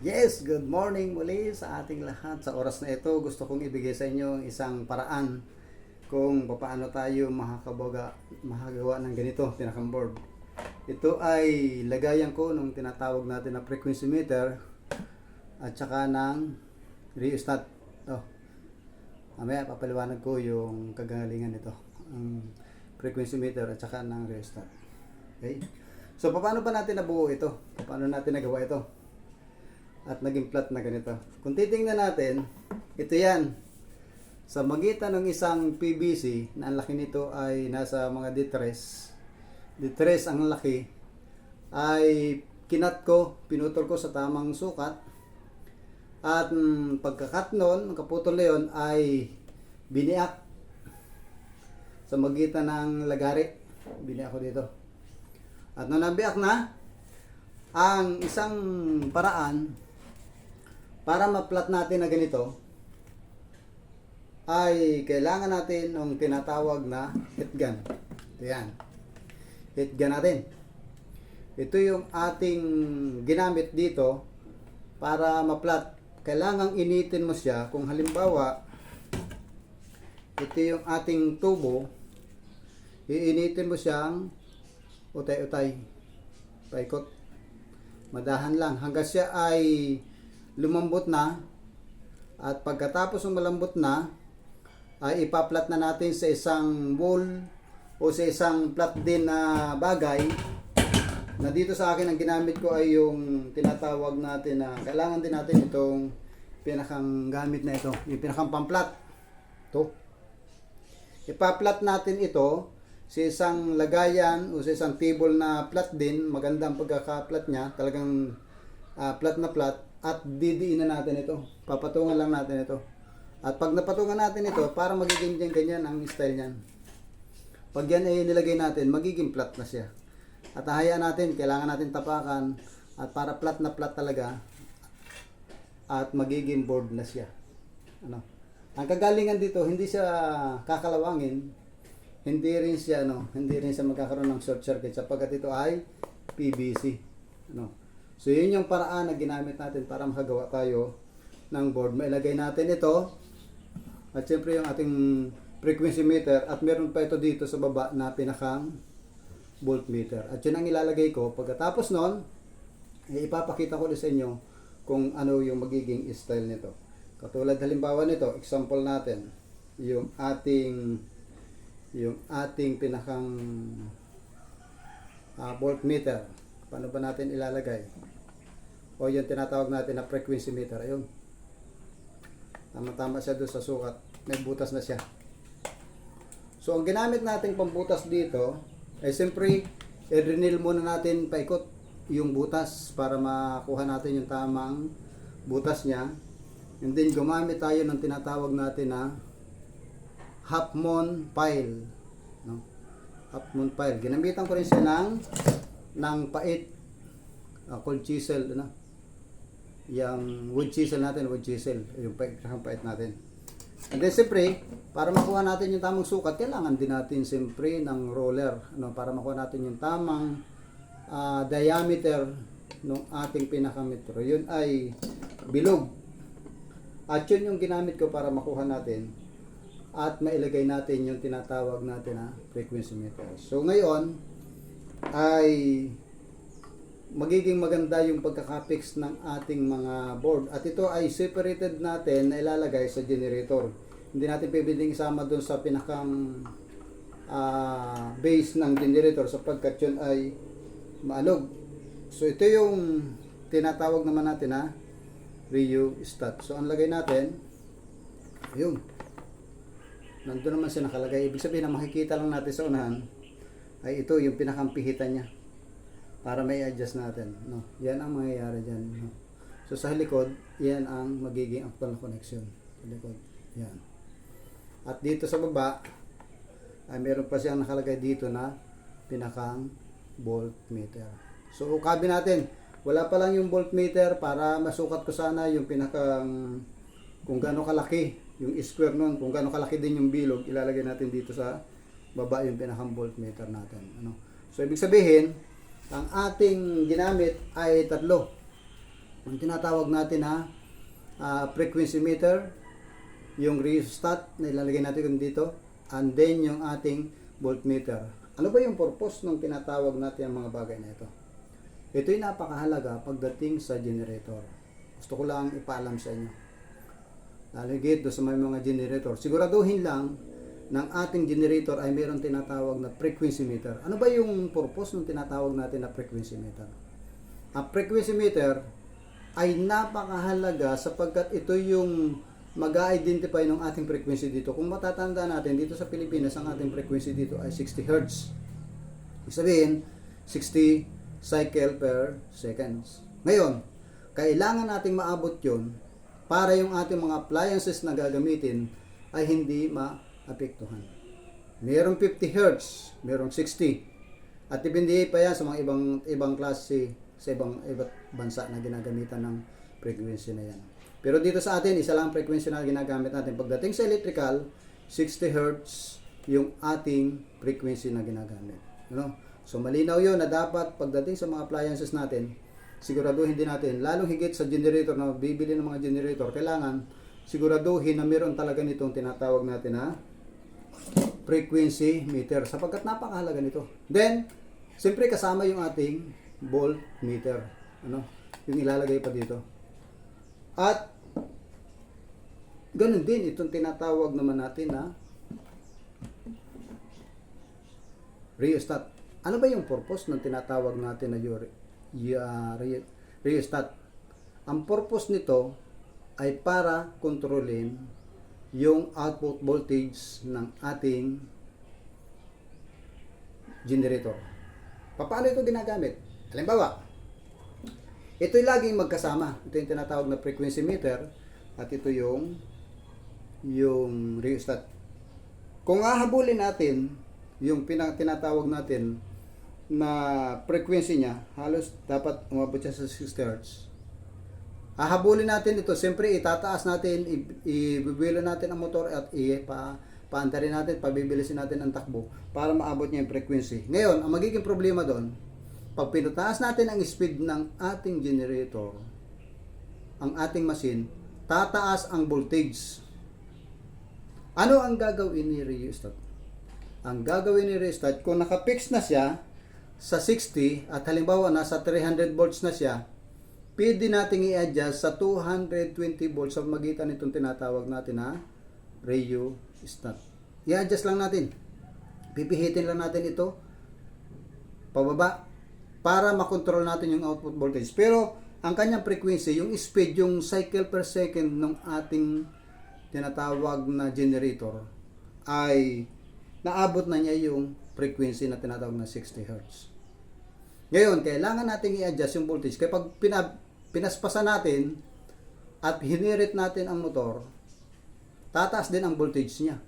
Yes, good morning muli sa ating lahat. Sa oras na ito, gusto kong ibigay sa inyo isang paraan kung paano tayo makagawa ng ganito, pinakang board. Ito ay lagayan ko nung tinatawag natin na frequency meter at saka ng rheostat. Mamaya papaliwanag ko yung kagalingan nito, ang frequency meter at saka ng rheostat. Okay? So, paano ba natin nabuo ito? Paano natin nagawa ito? At naging flat na ganito. Kung titingnan natin, ito yan. Sa magitan ng isang PVC, na ang laki nito ay nasa mga D3. D3 ang laki, ay kinat ko, pinutol ko sa tamang sukat. At pagkakat nun, kaputol na yun, ay biniak sa magitan ng lagari. Biniak ko dito. At nung nabiak na, ang isang paraan para ma-plot natin na ganito ay kailangan natin ng tinatawag na heat gun. Ito yan. Heat gun natin. Ito yung ating ginamit dito para ma-plot. Kailangang initin mo siya. Kung halimbawa, ito yung ating tubo, iinitin mo siyang utay-utay. Paikot. Madahan lang. Hanggang siya ay lumambot na, at pagkatapos ng malambot na ay ipaplat na natin sa isang bowl o sa isang flat din na bagay, na dito sa akin ang ginamit ko ay yung tinatawag natin na kailangan din natin itong pinakang gamit na ito, yung pinakang pamplat. Ito, ipaplat natin ito sa isang lagayan o sa isang table na flat din. Magandang pagkaka-flat niya, talagang flat na flat. At didiinan natin ito. Papatungan lang natin ito. At pag napatungan natin ito, para magiging ganyan ang style niyan. Pag yan ay nilagay natin, magiging flat na siya. At hayaan natin, kailangan natin tapakan. At para flat na flat talaga. At magiging board na siya. Ang kagalingan dito, hindi siya kakalawangin. Hindi rin siya magkakaroon ng short circuit sapagkat ito ay PVC. So, yun yung paraan na ginamit natin para makagawa tayo ng board. Mailagay natin ito. At syempre yung ating frequency meter. At meron pa ito dito sa baba na pinakang voltmeter. At yun ang ilalagay ko. Pagkatapos nun, ipapakita ko din sa inyo kung ano yung magiging style nito. Katulad halimbawa nito, example natin. Yung ating pinakang voltmeter. Paano ba natin ilalagay? O yung tinatawag natin na frequency meter. Ayun. Tama-tama siya doon sa sukat. May butas na siya. So, ang ginamit natin pambutas dito, ay siyempre, i-drill muna natin paikot yung butas para makuha natin yung tamang butas niya. And then, gumamit tayo ng tinatawag natin na half moon file. Half moon file. Ginamitan ko rin siya ng pait, cold chisel, yung wood chisel natin, yung pait natin. And then siyempre, para makuha natin yung tamang sukat, kailangan din natin siyempre ng roller, para makuha natin yung tamang diameter ng ating pinakametro. Yun ay bilog. At yun yung ginamit ko para makuha natin at mailagay natin yung tinatawag natin na frequency meter. So ngayon ay magiging maganda yung pagkakapix ng ating mga board. At ito ay separated natin na ilalagay sa generator. Hindi natin pwedeng isama doon sa pinakang base ng generator sapagkat yun ay maalog. So ito yung tinatawag naman natin na rheostat. So ang lagay natin, yun. Nandun naman siya nakalagay. Ibig sabihin na makikita lang natin sa unahan ay ito yung pinakampihitan niya para may adjust natin, yan ang mangyayari dyan, So sa likod, yan ang magiging actual na connection sa likod, yan. At dito sa baba ay meron pa siyang nakalagay dito na pinakang voltmeter. So ukabi natin, wala pa lang yung voltmeter para masukat ko sana yung pinakang kung gaano kalaki yung square nun, kung gaano kalaki din yung bilog, ilalagay natin dito sa baba yung pinakang voltmeter natin. So ibig sabihin, ang ating ginamit ay tatlo. ang tinatawag natin na frequency meter, yung rheostat na ilalagay natin dito, and then yung ating voltmeter. Ano ba yung purpose ng tinatawag natin ang mga bagay na ito? Ito'y napakahalaga pagdating sa generator. Gusto ko lang ipaalam sa inyo. Lalo higit doon sa may mga generator. Siguraduhin lang ng ating generator ay mayroong tinatawag na frequency meter. Ano ba yung purpose ng tinatawag natin na frequency meter? Ang frequency meter ay napakahalaga sapagkat ito yung mag-identify ng ating frequency dito. Kung matatanda natin, dito sa Pilipinas, ang ating frequency dito ay 60 Hz. Ibig sabihin, 60 cycle per seconds. Ngayon, kailangan nating maabot yun para yung ating mga appliances na gagamitin ay hindi maapektuhan. Mayroong 50 Hz, mayroong 60. At depende pa yan sa mga ibang klase sa ibang bansa na ginagamitan ng frequency na yan. Pero dito sa atin, isa lang frequency na ginagamit natin. Pagdating sa electrical, 60 Hz yung ating frequency na ginagamit. So malinaw yun na dapat pagdating sa mga appliances natin, siguraduhin din natin, lalong higit sa generator na bibili ng mga generator, kailangan siguraduhin na meron talaga nitong tinatawag natin na frequency meter sapagkat napakahalaga nito. Then, siyempre kasama yung ating voltmeter, yung ilalagay pa dito. At ganun din itong tinatawag naman natin na rheostat. Ano ba yung purpose ng tinatawag natin na rheostat? Ang purpose nito ay para kontrolin yung output voltage ng ating generator. Paano ito ginagamit? Halimbawa, ito'y laging magkasama. Ito yung tinatawag na frequency meter at ito yung rheostat. Kung hahabulin natin yung tinatawag natin na frequency niya, halos dapat umabot siya sa 60 Hz. Hahabulin natin ito, siyempre itataas natin, ibibilo natin ang motor at paantarin natin, pabibilisin natin ang takbo para maabot niya yung frequency. Ngayon, ang magiging problema doon, pag pinutaas natin ang speed ng ating generator, ang ating machine, tataas ang voltage. Ano ang gagawin ni rheostat? Ang gagawin ni rheostat, kung nakapix na siya sa 60 at halimbawa nasa 300 volts na siya, pwede nating i-adjust sa 220 volts sa magitan nitong tinatawag natin na rheostat. I-adjust lang natin. Pipihitin lang natin ito pababa para makontrol natin yung output voltage. Pero ang kanyang frequency, yung speed, yung cycle per second ng ating tinatawag na generator ay naabot na niya yung frequency na tinatawag na 60 Hz. Ngayon, kailangan natin i-adjust yung voltage. Kapag pinaspasan natin at hinirit natin ang motor, tataas din ang voltage niya.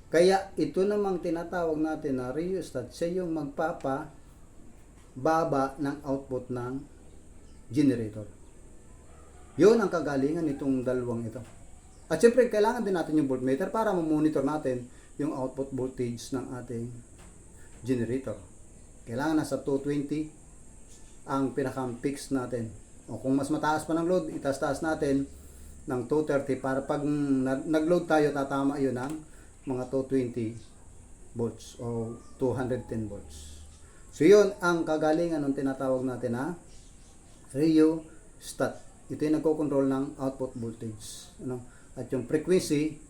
Kaya ito namang tinatawag natin na rheostat, siya yung baba ng output ng generator. Yun ang kagalingan nitong dalawang ito. At syempre, kailangan din natin yung voltmeter para mamonitor natin yung output voltage ng ating generator. Kailangan nasa 220 ang pinaka-fix natin. O kung mas mataas pa ng load, itaas-taas natin ng 230 para pag nag-load tayo, tatama yun ng mga 220 volts o 210 volts. So yun ang kagalingan ng tinatawag natin na rheostat. Ito yung nagko-control ng output voltage. At yung frequency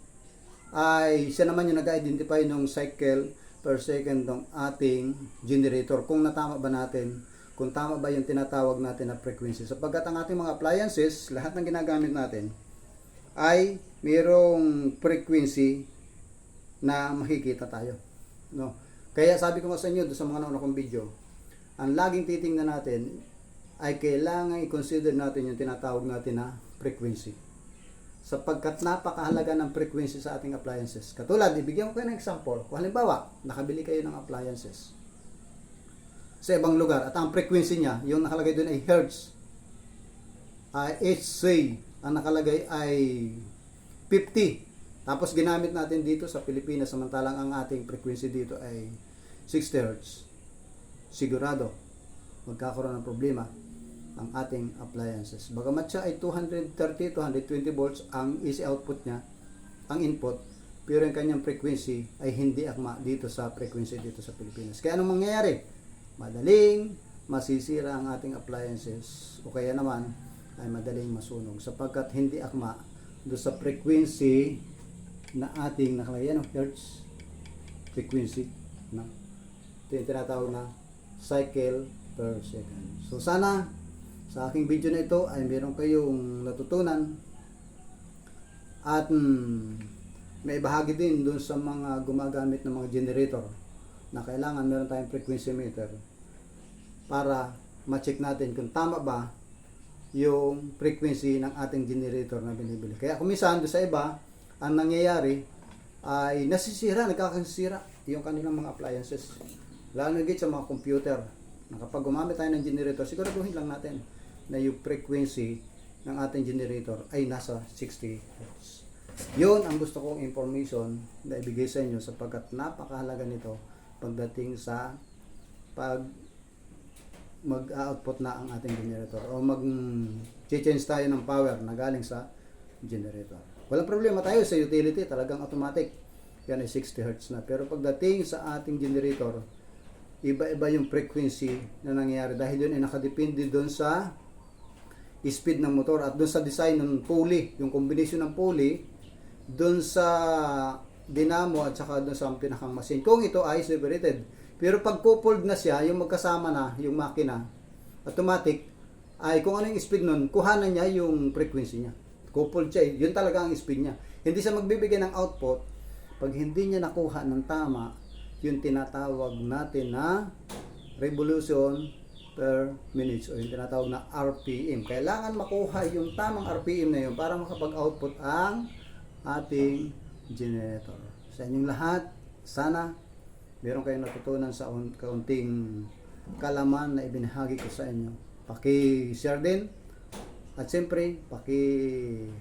ay siya naman yung nag-identify ng cycle per second ng ating generator. Kung natama ba natin, kung tama ba yung tinatawag natin na frequency. Sapagkat ang ating mga appliances, lahat ng ginagamit natin ay mayroong frequency na makikita tayo. Kaya sabi ko nga sa inyo doon sa mga nauna kong video, ang laging titingnan natin ay kailangan i-consider natin yung tinatawag natin na frequency. Sapagkat napakahalaga ng frequency sa ating appliances. Katulad, ibigyan ko kayo ng example. Kung halimbawa, nakabili kayo ng appliances sa ibang lugar at ang frequency niya, yung nakalagay doon ay hertz. HC, ang nakalagay ay 50. Tapos ginamit natin dito sa Pilipinas, samantalang ang ating frequency dito ay 60 Hz. Sigurado, magkakaroon ng problema. ang ating appliances. Bagamat siya ay 230, 220 volts ang AC output niya, ang input, pero yung kanyang frequency ay hindi akma dito sa frequency dito sa Pilipinas. Kaya anong mangyayari? Madaling masisira ang ating appliances o kaya naman ay madaling masunog sapagkat hindi akma doon sa frequency na ating nakalagay, hertz frequency, no? Ito yung tinatawag na cycle per second. So sana sa aking video na ito ay meron kayong natutunan at may bahagi din doon sa mga gumagamit ng mga generator na kailangan meron tayong frequency meter para ma-check natin kung tama ba yung frequency ng ating generator na binibili. Kaya kung minsan doon sa iba, ang nangyayari ay nagkakasira yung kanilang mga appliances. Lalo na sa mga computer. Na kapag gumamit tayo ng generator, siguraduhin lang natin na yung frequency ng ating generator ay nasa 60 Hz. Yun ang gusto kong information na ibigay sa inyo sapagkat napakahalaga nito pagdating sa pag mag-output na ang ating generator o mag-change tayo ng power na galing sa generator. Walang problema tayo sa utility, talagang automatic. Yan ay 60 Hz na. Pero pagdating sa ating generator, iba-iba yung frequency na nangyayari dahil yun ay nakadepende doon sa speed ng motor at doon sa design ng pulley, yung combination ng pulley doon sa dynamo at saka doon sa pinakang machine. Kung ito ay separated. Pero pag coupled na siya, yung magkasama na yung makina, automatic ay kung ano yung speed nun, kuhanan niya yung frequency niya. Coupled siya, yun talaga ang speed niya. Hindi siya magbibigay ng output pag hindi niya nakuha ng tama yung tinatawag natin na revolution per minute o yung tinatawag na RPM. Kailangan makuha yung tamang RPM na yun para makapag-output ang ating generator. Sa inyong lahat, sana meron kayong natutunan sa kaunting kalaman na ibinahagi ko sa inyo. Paki-share din at siyempre paki-follow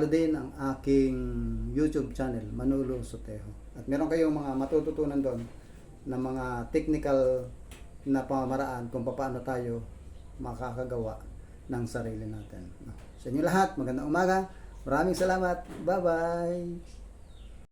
din ang aking YouTube channel, Manolo Sotejo. At meron kayong mga matututunan doon na mga technical na pamamaraan kung paano tayo makakagawa ng sarili natin. Sa inyo lahat, magandang umaga. Maraming salamat. Bye-bye.